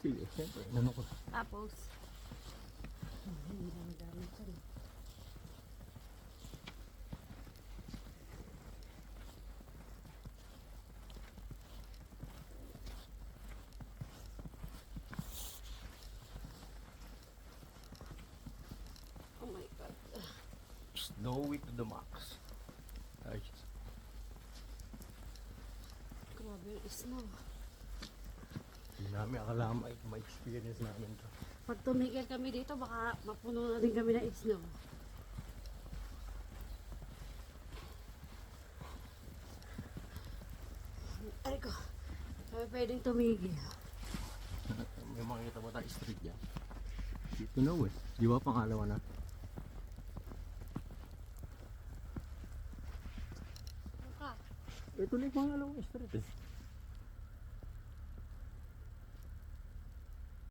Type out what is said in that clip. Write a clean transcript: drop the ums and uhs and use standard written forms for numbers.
Sige, siyempre. Ano ko? Tapos, hindi lang dami pa rin. Oh my God. Snowy to the max. Ay, Grabe yung snow. hindi namin akala ma-experience namin to. Pag tumigil kami dito, baka mapuno na din kami ng snow. Ay ko, kami pwedeng tumigil. May makikita ba tayo street yan? Dito na eh. Di ba pangalawa na? Buka. Ito na yung pangalawang street eh.